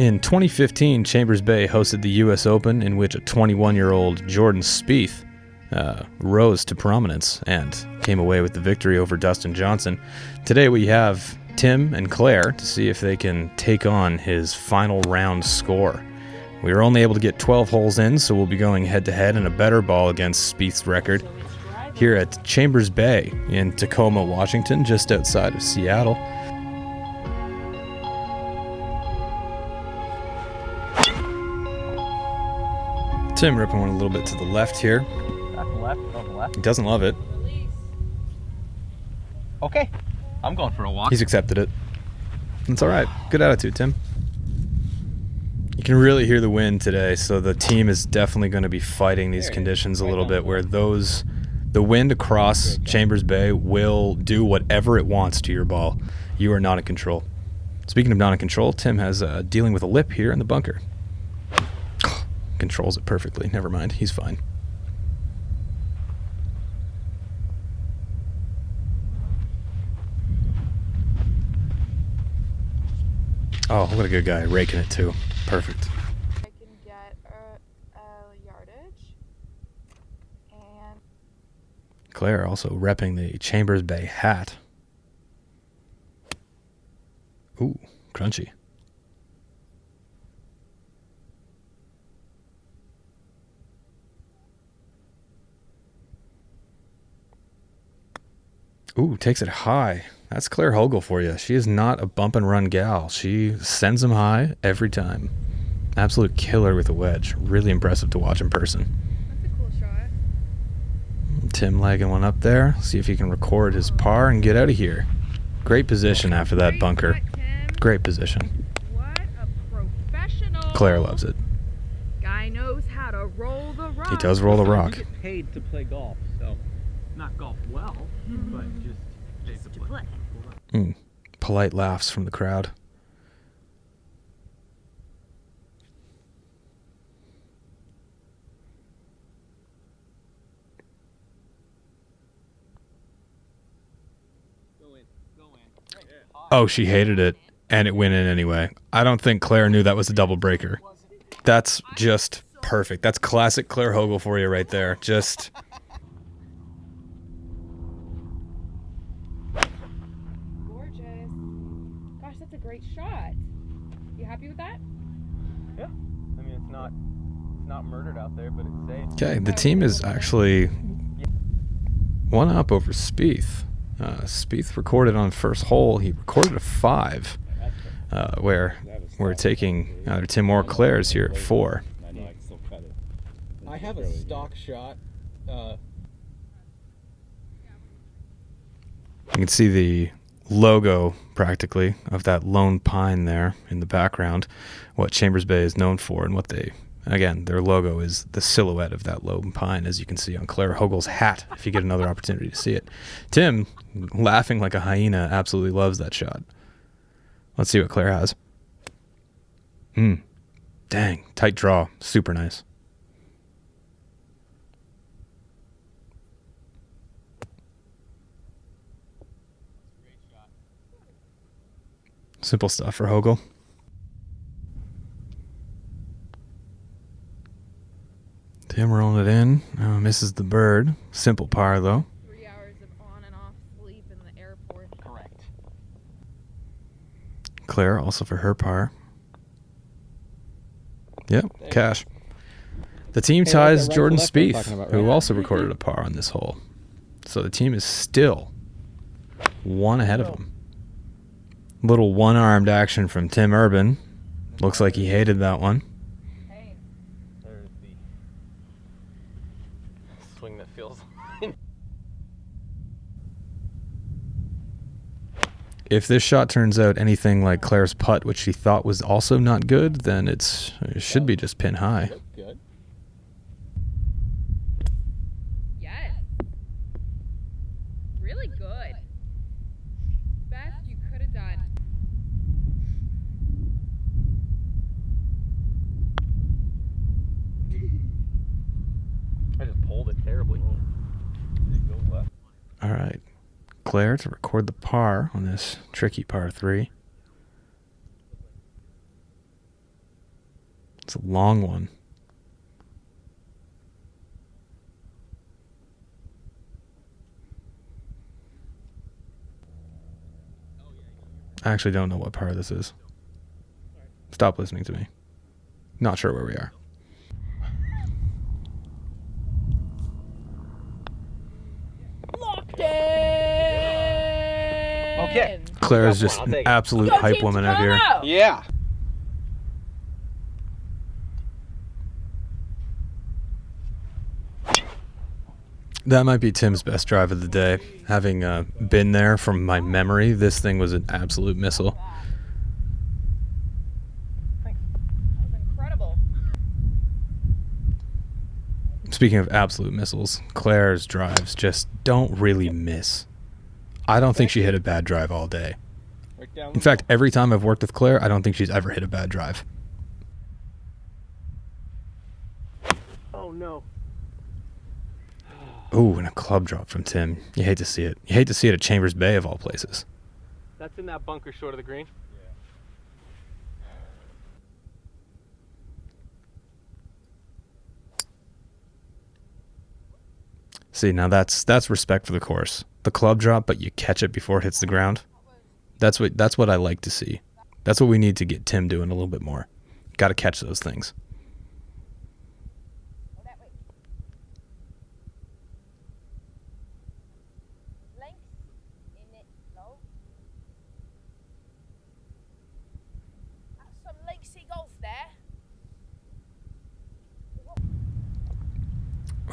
In 2015, Chambers Bay hosted the U.S. Open, in which a 21-year-old Jordan Spieth rose to prominence and came away with the victory over Dustin Johnson. Today we have Tim and Claire to see if they can take on his final round score. We were only able to get 12 holes in, so we'll be going head-to-head in a better ball against Spieth's record here at Chambers Bay in Takoma, Washington, just outside of Seattle. Tim ripping one a little bit to the left here. Back to the left, on the left. He doesn't love it. Okay, I'm going for a walk. He's accepted it. It's all right. Good attitude, Tim. You can really hear the wind today, so the team is definitely going to be fighting these conditions a little bit, where the wind across Chambers Bay will do whatever it wants to your ball. You are not in control. Speaking of not in control, Tim has dealing with a lip here in the bunker. Controls it perfectly. Never mind. He's fine. Oh, what a good guy. Raking it too. Perfect. I can get a yardage. And Claire also repping the Chambers Bay hat. Ooh, crunchy. Ooh, takes it high. That's Claire Hogle for you. She is not a bump and run gal. She sends them high every time. Absolute killer with a wedge. Really impressive to watch in person. that's a cool shot. Tim lagging one up there. See if he can record his par and get out of here. Great position after that bunker. Great position. What a professional. Claire loves it. Guy knows how to roll the rock. He does roll the rock. You get paid to play golf, so not golf well, but just to play. Polite laughs from the crowd. Go in. Oh, she hated it, and it went in anyway. I don't think Claire knew that was a double breaker. That's just perfect. That's classic Claire Hogle for you right there. Just... Gorgeous. Gosh, that's a great shot. You happy with that? Yeah. I mean, it's not murdered out there, but it's safe. Okay, the team is actually one up over Spieth. Spieth recorded on first hole. He recorded a 5, where we're taking either Tim or Claire's here at 4. I have a stock shot. You can see the logo, practically, of that lone pine there in the background, what Chambers Bay is known for, and what they, again, their logo is the silhouette of that lone pine, as you can see on Claire Hogle's hat, if you get another opportunity to see it. Tim, laughing like a hyena, absolutely loves that shot. Let's see what Claire has. Dang, tight draw. Super nice. Simple stuff for Hogle. Tim rolling it in. Misses the bird. Simple par, though. 3 hours of on and off sleep in the airport. Correct. Claire also for her par. Yep, cash. The team ties Jordan Spieth, who also recorded a par on this hole. So the team is still one ahead of him. Little one-armed action from Tim Urban. Looks like he hated that one. Hey. There's the swing that feels. If this shot turns out anything like Claire's putt, which she thought was also not good, then it should be just pin high. Good. Yes. Really good. Best you could have done. I just pulled it terribly. All right. Claire to record the par on this tricky par 3. It's a long one. I actually don't know what part this is. Stop listening to me. Not sure where we are. Locked in. Okay. Claire is just I'll an take it. absolute Go hype Team woman out here. Takomo! Yeah. That might be Tim's best drive of the day. Having been there from my memory, this thing was an absolute missile. That was incredible. Speaking of absolute missiles, Claire's drives just don't really miss. I don't think she hit a bad drive all day. Right down In fact, every time I've worked with Claire, I don't think she's ever hit a bad drive. Oh no. Ooh, and a club drop from Tim. You hate to see it. You hate to see it at Chambers Bay of all places. That's in that bunker short of the green. See, now that's respect for the course. The club drop, but you catch it before it hits the ground. That's what I like to see. That's what we need to get Tim doing a little bit more. Got to catch those things.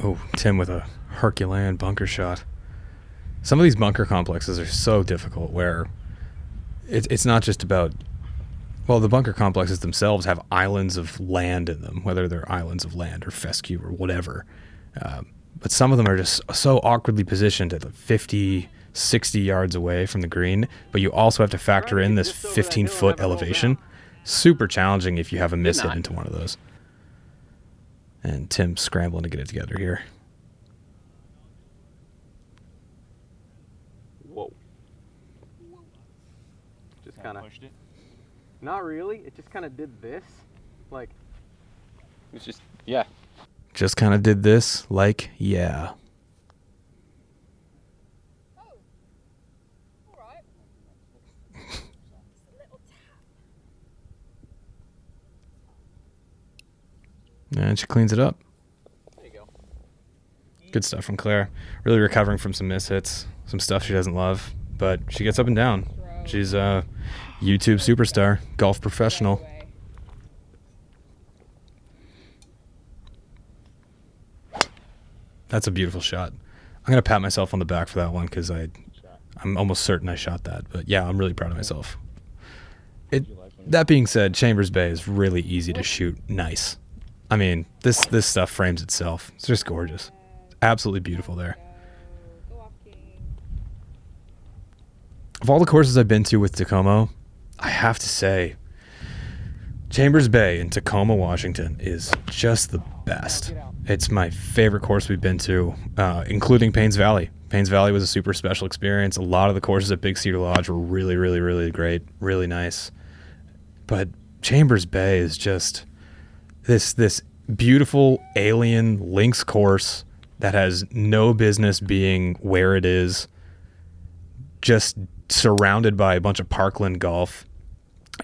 Oh, Tim with a Herculean bunker shot. Some of these bunker complexes are so difficult where it's not just about, well, the bunker complexes themselves have islands of land in them, whether they're islands of land or fescue or whatever. But some of them are just so awkwardly positioned at 50, 60 yards away from the green, but you also have to factor in this 15-foot elevation. Super challenging if you have a miss hit into one of those. And Tim's scrambling to get it together here. Whoa. Just kind of. Not really. It just kind of did this. Like. It's just. Yeah. Just kind of did this, like, yeah. And she cleans it up. There you go. Good stuff from Claire. Really recovering from some miss hits, some stuff she doesn't love, but she gets up and down. She's a YouTube superstar, golf professional. That's a beautiful shot. I'm going to pat myself on the back for that one because I'm almost certain I shot that. But yeah, I'm really proud of myself. That being said, Chambers Bay is really easy to shoot nice. I mean, this stuff frames itself. It's just gorgeous. Absolutely beautiful there. Of all the courses I've been to with Takomo, I have to say, Chambers Bay in Takoma, Washington is just the best. It's my favorite course we've been to, including Paynes Valley. Paynes Valley was a super special experience. A lot of the courses at Big Cedar Lodge were really, really, really great, really nice. But Chambers Bay is just this beautiful alien links course that has no business being where it is, just surrounded by a bunch of parkland golf.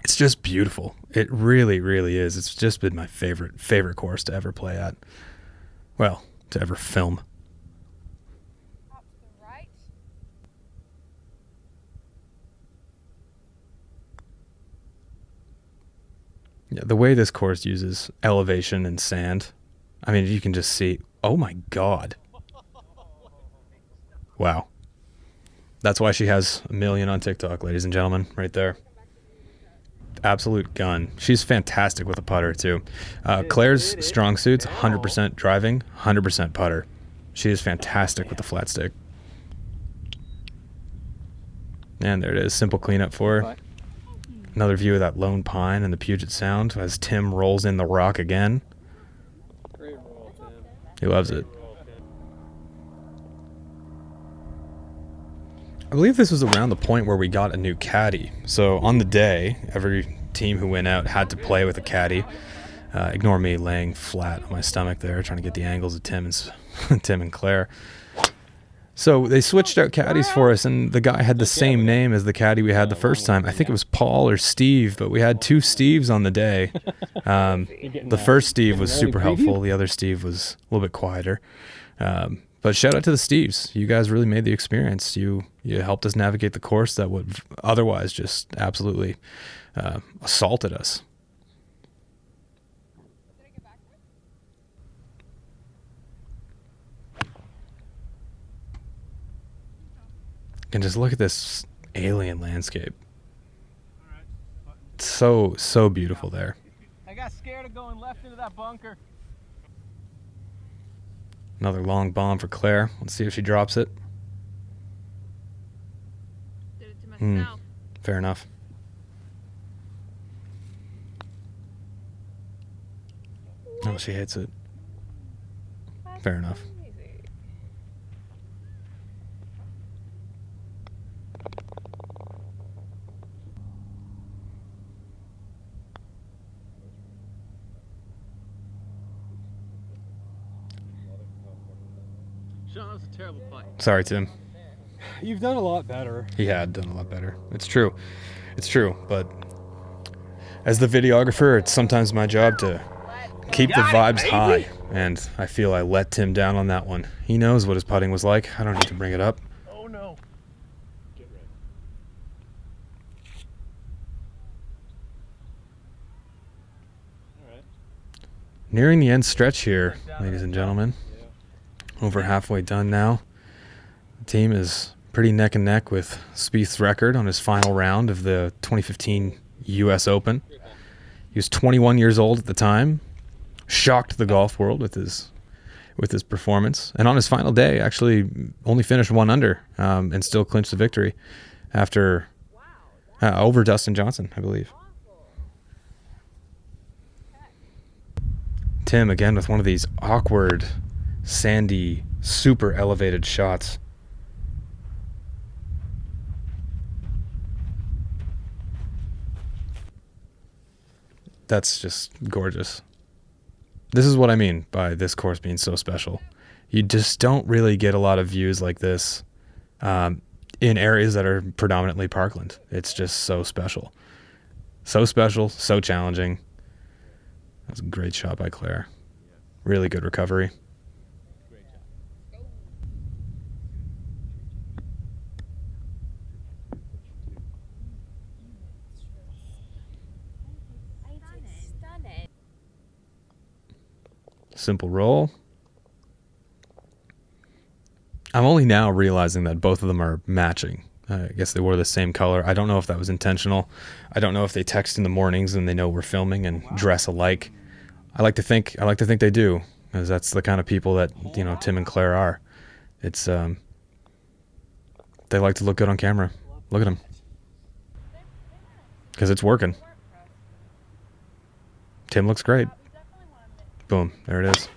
It's just beautiful. It really, really is. It's just been my favorite course to ever play at. Well, to ever film. Yeah, the way this course uses elevation and sand, I mean, you can just see, oh my God. Wow. That's why she has 1 million on TikTok, ladies and gentlemen, right there. Absolute gun. She's fantastic with a putter, too. Claire's strong suit's 100% driving, 100% putter. She is fantastic with the flat stick. And there it is. Simple cleanup for her. Another view of that Lone Pine and the Puget Sound as Tim rolls in the rock again. Great roll, Tim. He loves it. I believe this was around the point where we got a new caddy. So on the day, every team who went out had to play with a caddy. Ignore me laying flat on my stomach there, trying to get the angles of Tim and Tim and Claire. So they switched out caddies for us, and the guy had the same name as the caddy we had the first time. I think it was Paul or Steve, but we had two Steves on the day. The first Steve was super helpful. The other Steve was a little bit quieter. But shout out to the Steves. You guys really made the experience. You helped us navigate the course that would otherwise just absolutely assaulted us. And just look at this alien landscape. So beautiful there. I got scared of going left into that bunker. Another long bomb for Claire. Let's see if she drops it. Did it to myself. Fair enough. No, she hits it. Fair enough. Sean, that was a terrible putt. Sorry, Tim. You've done a lot better. He had done a lot better. It's true. It's true. But as the videographer, it's sometimes my job to keep the vibes high. And I feel I let Tim down on that one. He knows what his putting was like. I don't need to bring it up. Oh no. Get ready. All right. Nearing the end stretch here, ladies and gentlemen. Over halfway done now. The team is pretty neck and neck with Spieth's record on his final round of the 2015 U.S. Open. He was 21 years old at the time. Shocked the golf world with his performance. And on his final day, actually only finished 1 under and still clinched the victory after over Dustin Johnson, I believe. Tim again with one of these awkward, sandy, super elevated shots. That's just gorgeous. This is what I mean by this course being so special. You just don't really get a lot of views like this in areas that are predominantly parkland. It's just so special. So special, so challenging. That's a great shot by Claire. Really good recovery. Simple roll. I'm only now realizing that both of them are matching. I guess they wore the same color. I don't know if that was intentional. I don't know if they text in the mornings and they know we're filming and dress alike. I like to think they do, because that's the kind of people that, you know, Tim and Claire are. It's they like to look good on camera. Look at them. Because it's working. Tim looks great. Boom, there it is.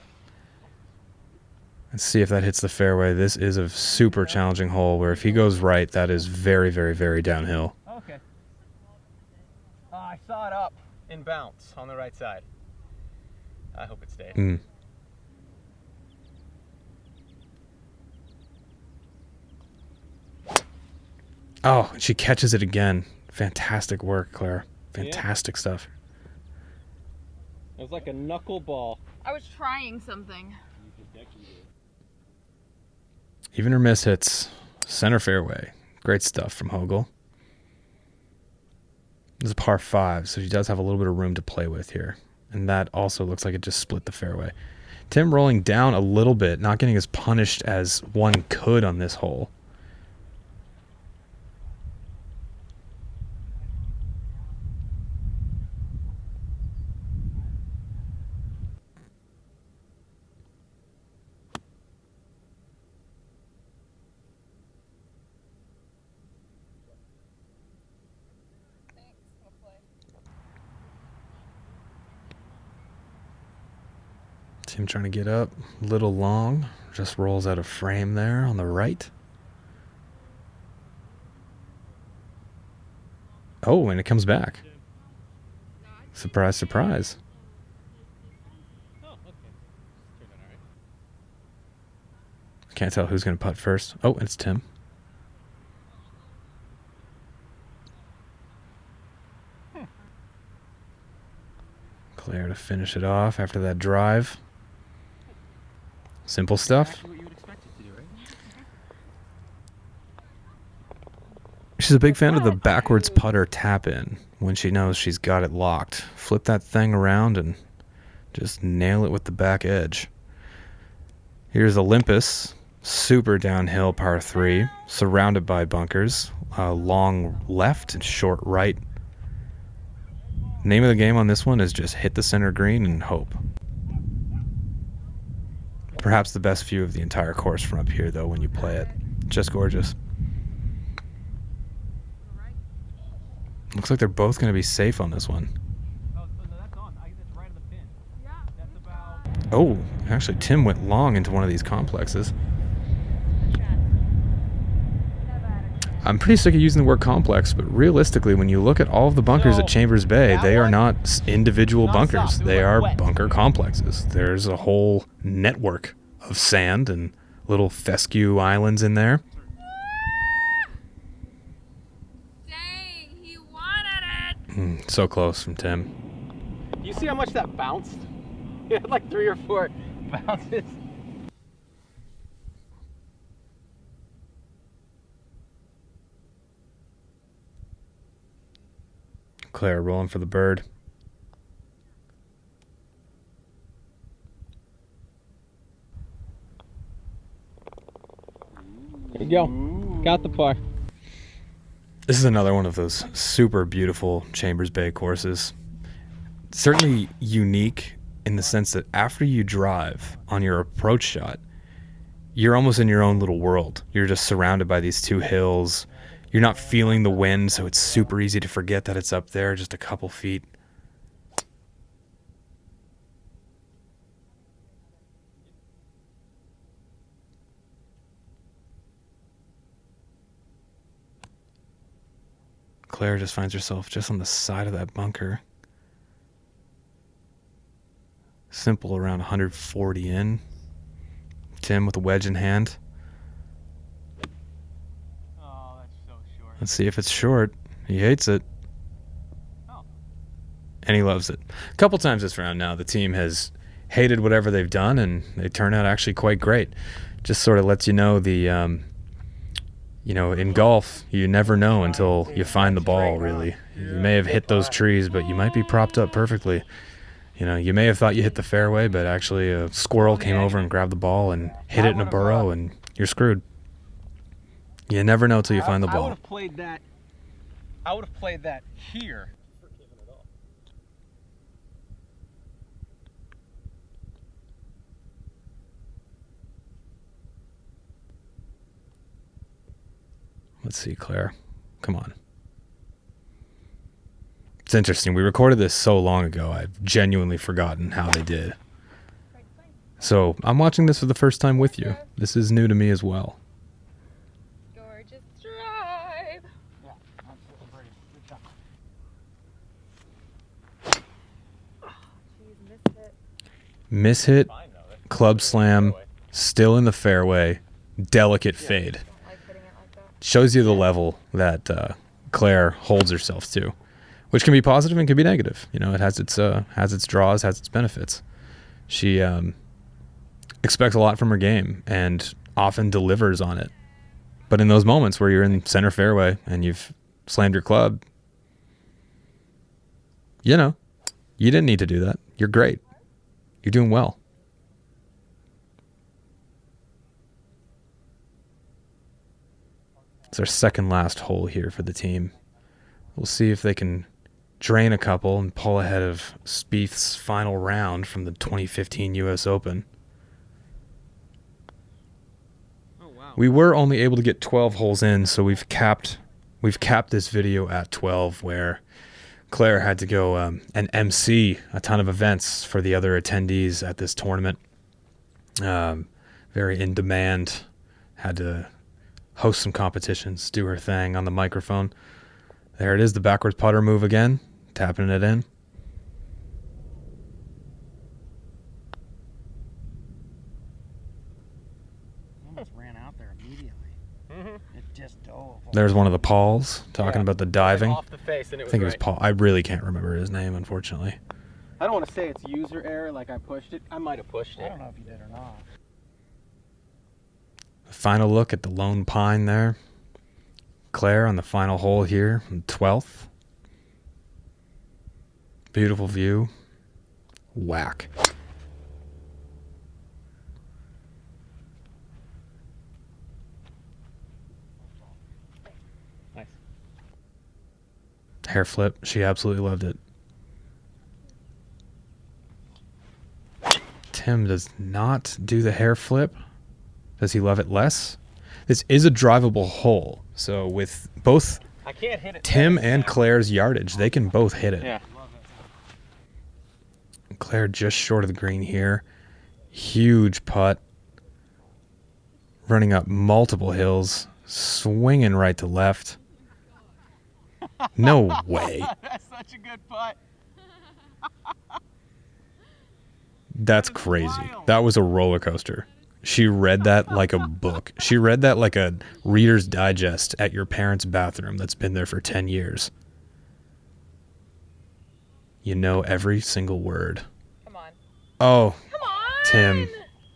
Let's see if that hits the fairway. This is a super challenging hole where if he goes right, that is very, very, very downhill. Okay. I saw it up and bounce on the right side. I hope it stayed. Oh, she catches it again. Fantastic work, Claire. Fantastic stuff. It was like a knuckleball. I was trying something. Even her miss hits center fairway. Great stuff from Hogle. This is a par 5, so she does have a little bit of room to play with here. And that also looks like it just split the fairway. Tim rolling down a little bit, not getting as punished as one could on this hole. Tim trying to get up, a little long, just rolls out of frame there on the right. Oh, and it comes back. Surprise, surprise. Can't tell who's going to putt first. Oh, it's Tim. Claire to finish it off after that drive. Simple stuff. Exactly what you would expect it to do, right? She's a big fan of the backwards putter tap in when she knows she's got it locked. Flip that thing around and just nail it with the back edge. Here's Olympus, super downhill par 3, surrounded by bunkers, long left and short right. Name of the game on this one is just hit the center green and hope. Perhaps the best view of the entire course from up here, though, when you play it. Just gorgeous. Looks like they're both going to be safe on this one. Oh, no, that's on. That's right of the pin. Yeah. That's about... Oh, actually, Tim went long into one of these complexes. I'm pretty sick of using the word complex, but realistically, when you look at all of the bunkers at Chambers Bay, they are not individual bunkers. They are bunker complexes. There's a whole network of sand and little fescue islands in there. Dang, he wanted it. So close from Tim. You see how much that bounced? It had like 3 or 4 bounces. Claire rolling for the bird. There you go. Got the par. This is another one of those super beautiful Chambers Bay courses. Certainly unique in the sense that after you drive on your approach shot, you're almost in your own little world. You're just surrounded by these 2 hills. You're not feeling the wind, so it's super easy to forget that it's up there just a couple feet. Claire just finds herself just on the side of that bunker. Simple around 140 in. Tim with a wedge in hand. Oh, that's so short. Let's see if it's short. He hates it. Oh. And he loves it. A couple times this round now, the team has hated whatever they've done, and they turn out actually quite great. Just sort of lets you know the, in golf, you never know until you find the ball, really. You may have hit those trees, but you might be propped up perfectly. You may have thought you hit the fairway, but actually a squirrel came over and grabbed the ball and hit it in a burrow, and you're screwed. You never know till you find the I ball. would have played that. I would have played that here. Let's see, Claire. Come on. It's interesting. We recorded this so long ago, I've genuinely forgotten how they did. So I'm watching this for the first time with you. This is new to me as well. Gorgeous drive. Yeah, absolutely great. Good shot. Jeez, missed it. Miss hit, club slam, still in the fairway, delicate fade. Don't like hitting it like that. Shows you the level that Claire holds herself to, which can be positive and can be negative. It has its draws, has its benefits. She expects a lot from her game and often delivers on it. But in those moments where you're in center fairway and you've slammed your club, you didn't need to do that. You're great. You're doing well. It's our second last hole here for the team. We'll see if they can drain a couple and pull ahead of Spieth's final round from the 2015 U.S. Open. Oh wow. We were only able to get 12 holes in, so we've capped this video at 12, where Claire had to go and MC a ton of events for the other attendees at this tournament. Very in demand. Had to host some competitions, do her thing on the microphone. There it is, the backwards putter move again, tapping it in. That's It just dove. There's one of the Pauls talking about the diving. Off the face, and it I was think it was right. Paul. I really can't remember his name, unfortunately. I don't want to say it's user error, like I pushed it. I might have pushed it. I don't know if you did or not. Final look at the Lone Pine there. Claire on the final hole here, 12th. Beautiful view. Whack. Nice. Hair flip. She absolutely loved it. Tim does not do the hair flip. Does he love it less? This is a drivable hole. So with both I can't hit it. Tim and Claire's yardage, they can both hit it. Yeah. Claire just short of the green here. Huge putt. Running up multiple hills. Swinging right to left. No way. That's such a good putt. That's crazy. That was a roller coaster. She read that like a book. She read that like a Reader's Digest at your parents' bathroom that's been there for 10 years. You know every single word. Come on. Oh, Come on. Tim.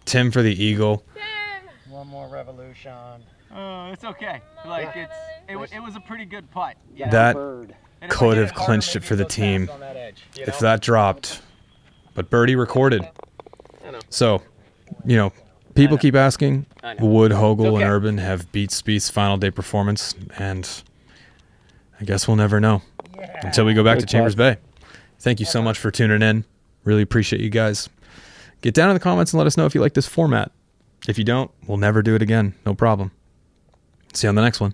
Tim for the eagle. Tim. One more revolution. It's okay. Like it was a pretty good putt. Yeah. That Bird. And if I could hit have harder, clinched it maybe for the goes team fast on that edge, you if know? that dropped. But birdie recorded. I know. So, you know, people keep asking, I know. would Hogle okay. and Urban have beat Spieth's final day performance? And I guess we'll never know until we go back to Chambers Bay. Thank you so much for tuning in. Really appreciate you guys. Get down in the comments and let us know if you like this format. If you don't, we'll never do it again. No problem. See you on the next one.